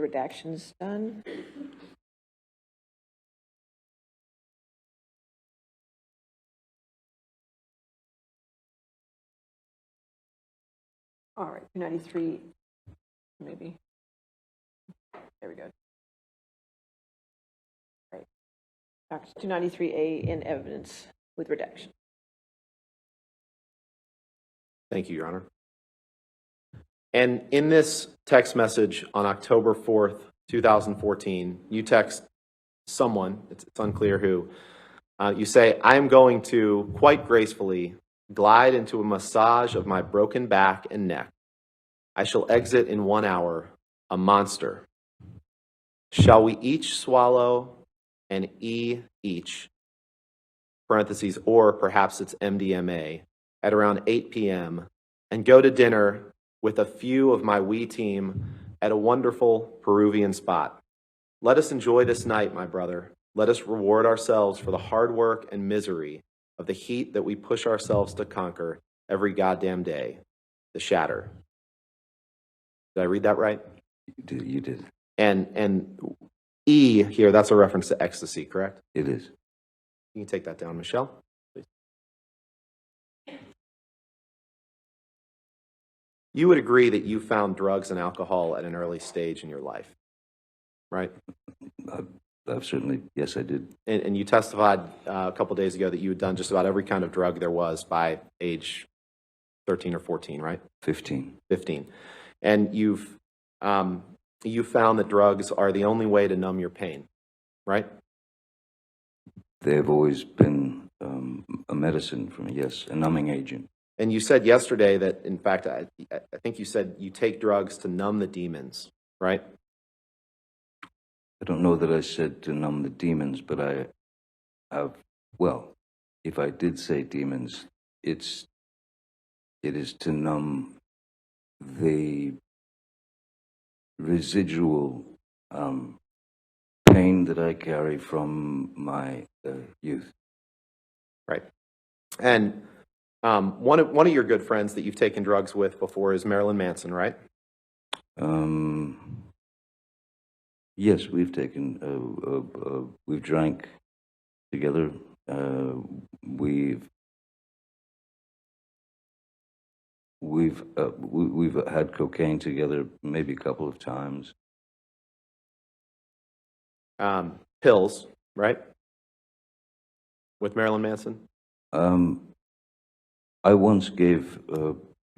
the redactions done. All right, 293, maybe. There we go. Right. 293A in evidence with redaction. Thank you, Your Honor. And in this text message on October 4th, 2014, you text someone, it's unclear who, you say, I am going to, quite gracefully, glide into a massage of my broken back and neck. I shall exit in 1 hour, a monster. Shall we each swallow an E each, parentheses, or perhaps it's MDMA, at around 8 p.m., and go to dinner with a few of my wee team at a wonderful Peruvian spot. Let us enjoy this night, my brother. Let us reward ourselves for the hard work and misery of the heat that we push ourselves to conquer every goddamn day. The shatter. Did I read that right? You did. And E here, that's a reference to ecstasy, correct? It is. You can take that down, Michelle. Please. You would agree that you found drugs and alcohol at an early stage in your life, right? I've certainly, yes, I did. And you testified a couple days ago that you had done just about every kind of drug there was by age 13 or 14, right? 15. 15. And you found that drugs are the only way to numb your pain, right? They have always been a medicine for me, yes, a numbing agent. And you said yesterday that, in fact, I think you said you take drugs to numb the demons, right? I don't know that I said to numb the demons, but I have, well, if I did say demons, it is to numb the residual pain that I carry from my youth. Right. And one of your good friends that you've taken drugs with before is Marilyn Manson, right? Yes, we've taken, we've drank together. We've had cocaine together maybe a couple of times. Pills, right? With Marilyn Manson? I once gave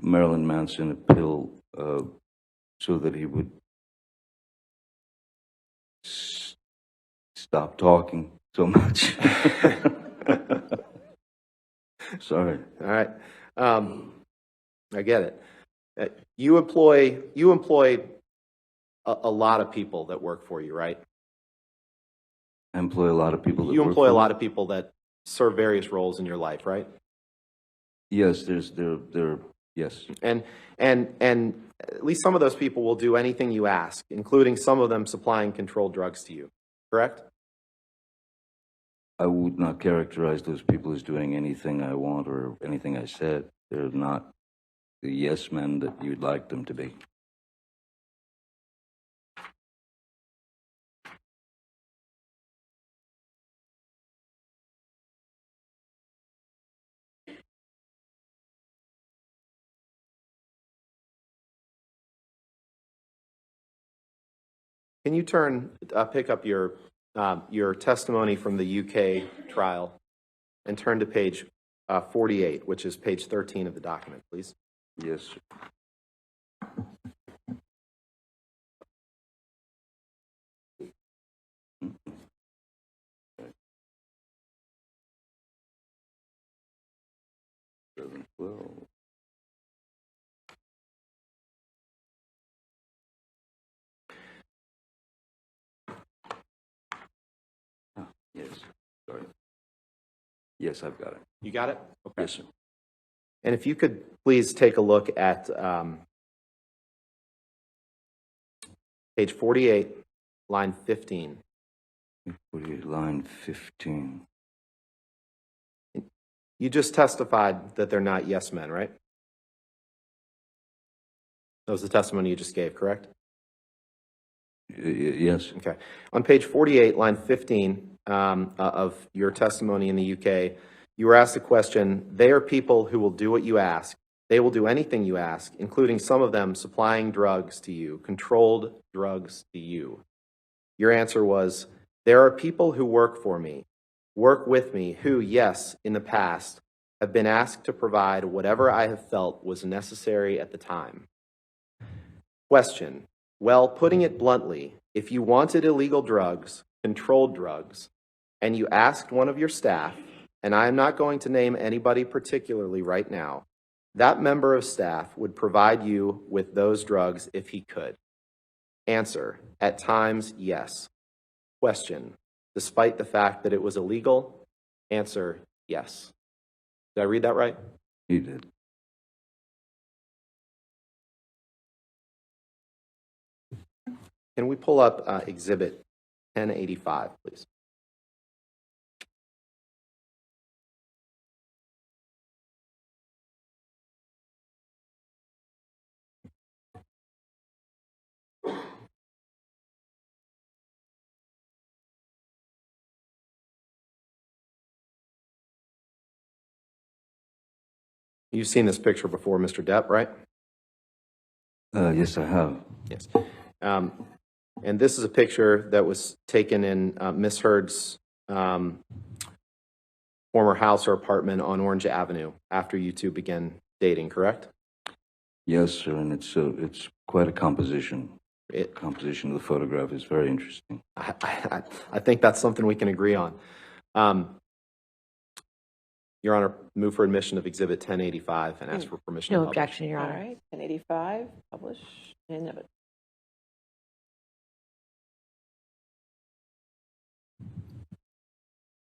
Marilyn Manson a pill so that he would stop talking so much. Sorry. All right. I get it. You employ a lot of people that work for you, right? I employ a lot of people that You work employ a for lot me. of people that serve various roles in your life, right? Yes, yes. And at least some of those people will do anything you ask, including some of them supplying controlled drugs to you, correct? I would not characterize those people as doing anything I want or anything I said. They're not the yes men that you'd like them to be. Can you pick up your testimony from the UK trial and turn to page 48, which is page 13 of the document, please? Yes, sir. Well, yes, sorry. Yes, I've got it. You got it? Okay. Yes, sir. And if you could please take a look at page 48, line 15. 48, line 15. You just testified that they're not yes men, right? That was the testimony you just gave, correct? Yes. Okay. On page 48, line 15 of your testimony in the UK, you were asked the question, they are people who will do what you ask. They will do anything you ask, including some of them supplying drugs to you, controlled drugs to you. Your answer was, there are people who work for me, work with me, who, yes, in the past, have been asked to provide whatever I have felt was necessary at the time. Question. Well, putting it bluntly, if you wanted illegal drugs, controlled drugs, and you asked one of your staff, and I am not going to name anybody particularly right now, that member of staff would provide you with those drugs if he could. Answer. At times, yes. Question. Despite the fact that it was illegal? Answer. Yes. Did I read that right? You did. Can we pull up Exhibit 1085, please? You've seen this picture before, Mr. Depp, right? Yes, I have. Yes. And this is a picture that was taken in Miss Heard's former house or apartment on Orange Avenue after you two began dating, correct? Yes, sir, and it's quite a composition. The composition of the photograph is very interesting. I think that's something we can agree on. Your Honor, move for admission of Exhibit 1085 and ask for permission to No publish. objection, Your Uh, Honor. All right, 1085, publish, and of it.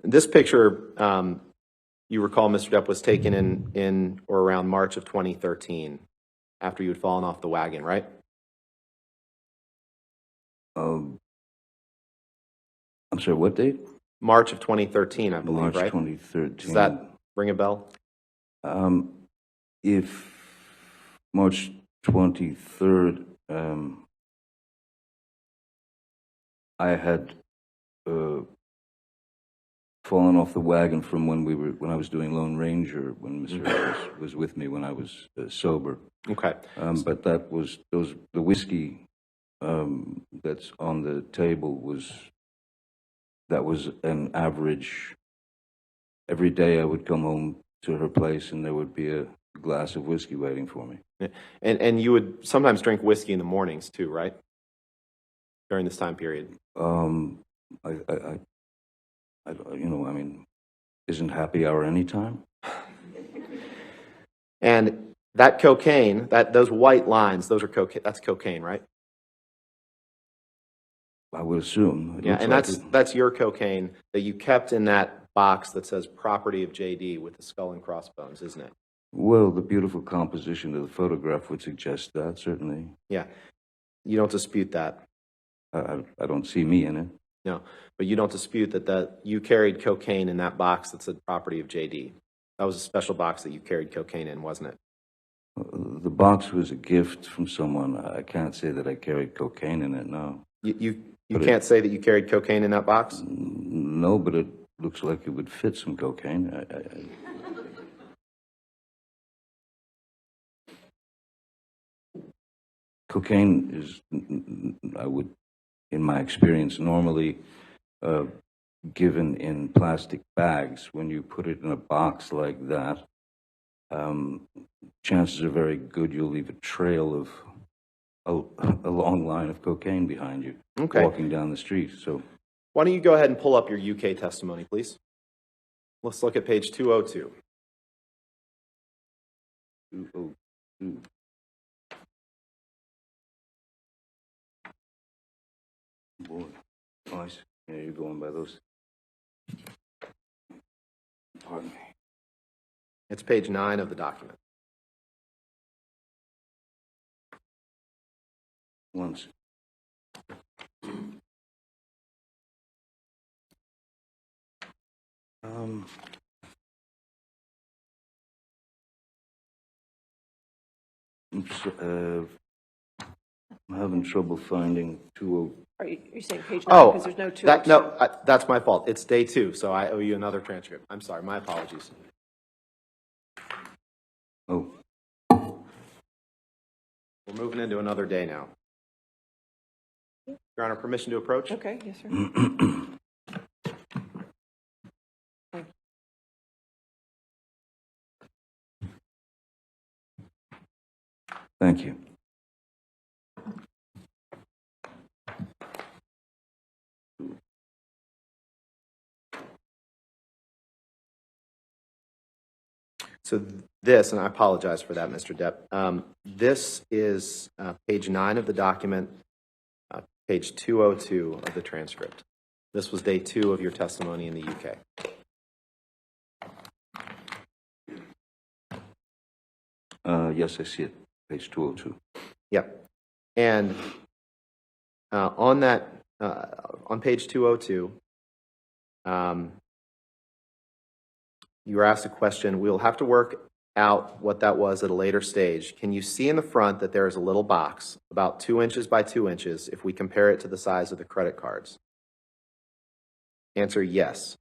This picture, you recall, Mr. Depp, was taken in or around March of 2013 after you had fallen off the wagon, right? I'm sorry, what date? March of 2013, I believe, March right? 2013. Does that ring a bell? If March 23rd, I had fallen off the wagon from when I was doing Lone Ranger, when Mr. Harris was with me when I was sober. Okay. But the whiskey that's on the table was an average. Every day I would come home to her place and there would be a glass of whiskey waiting for me. And you would sometimes drink whiskey in the mornings too, right? During this time period. Isn't happy hour anytime? And that cocaine, those white lines, those are cocaine. That's cocaine, right? I would assume. It Yeah, looks and like that's your cocaine that you kept in that box that says property of JD with the skull and crossbones, isn't it? Well, the beautiful composition of the photograph would suggest that, certainly. Yeah. You don't dispute that. I don't see me in it. No, but you don't dispute that you carried cocaine in that box that said property of JD. That was a special box that you carried cocaine in, wasn't it? The box was a gift from someone. I can't say that I carried cocaine in it, no. You can't say that you carried cocaine in that box? No, but it looks like it would fit some cocaine. Cocaine is, in my experience, normally given in plastic bags. When you put it in a box like that, chances are very good you'll leave a trail of a long line of cocaine behind you, walking down the street. So, why don't you go ahead and pull up your UK testimony, please? Let's look at page 202. 202. Boy, nice. Yeah, you're going by those. Pardon me. It's page 9 of the document. Once. I'm having trouble finding 20. Are you saying page 9? Oh, Because there's no 202. that's my fault. It's day 2, so I owe you another transcript. I'm sorry, my apologies. Oh, We're moving into another day now. Your Honor, permission to approach? Okay, yes, sir. thank you. So this, and I apologize for that, Mr. Depp. This is page 9 of the document, page 202 of the transcript. This was day 2 of your testimony in the UK. Yes, I see it, page 202. Yep. And on that, on page 202, you were asked a question. We'll have to work out what that was at a later stage. Can you see in the front that there is a little box about 2 inches by 2 inches if we compare it to the size of the credit cards? Answer, yes.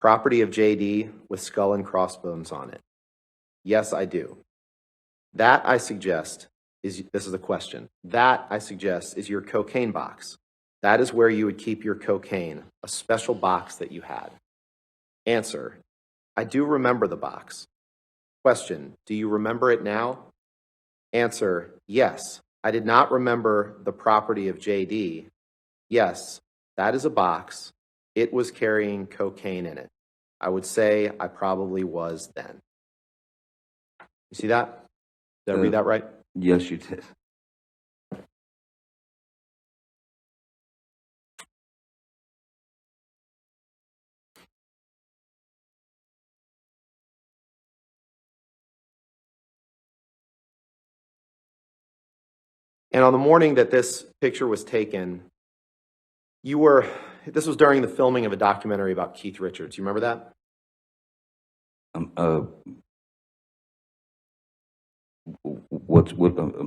Property of JD with skull and crossbones on it. Yes, I do. That, I suggest, this is a question. That, I suggest, is your cocaine box. That is where you would keep your cocaine, a special box that you had. Answer, I do remember the box. Question, do you remember it now? Answer, yes. I did not remember the property of JD. Yes, that is a box. It was carrying cocaine in it. I would say I probably was then. You see that? Did I read that right? Yes, you did. And on the morning that this picture was taken, this was during the filming of a documentary about Keith Richards. You remember that? I'm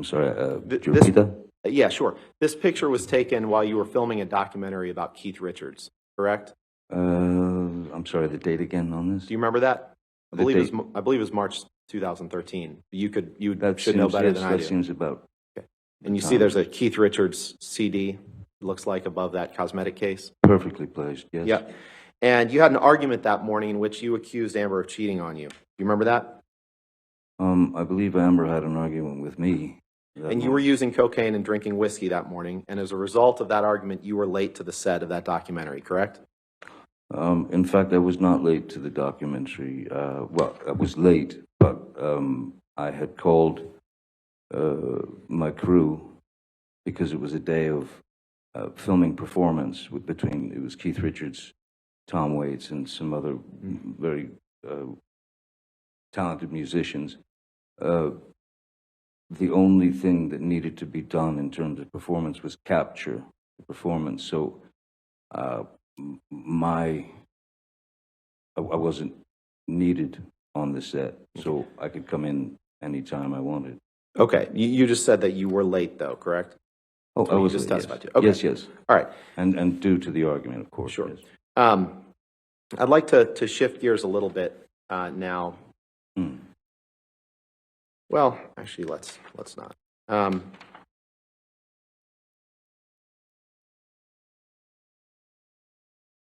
sorry, could you repeat that? Yeah, sure. This picture was taken while you were filming a documentary about Keith Richards, correct? I'm sorry, the date again on this? Do you remember that? I The believe date. it was March 2013. You That should know seems- better yes, than I that do. seems about. And you see there's a Keith Richards CD, it looks like, above that cosmetic case. Perfectly placed, yes. Yeah. And you had an argument that morning in which you accused Amber of cheating on you. Do you remember that? I believe Amber had an argument with me. And you were using cocaine and drinking whiskey that morning, and as a result of that argument, you were late to the set of that documentary, correct? In fact, I was not late to the documentary. Well, I was late, but I had called my crew because it was a day of filming performance between, it was Keith Richards, Tom Waits, and some other very talented musicians. The only thing that needed to be done in terms of performance was capture the performance. So I wasn't needed on the set, so I could come in anytime I wanted. Okay. You just said that you were late, though, correct? Oh, I was just late, yes. testified to. Okay. Yes, yes. All right. And due to the argument, of course. Sure. Yes. I'd like to shift gears a little bit now. Well, actually, let's not.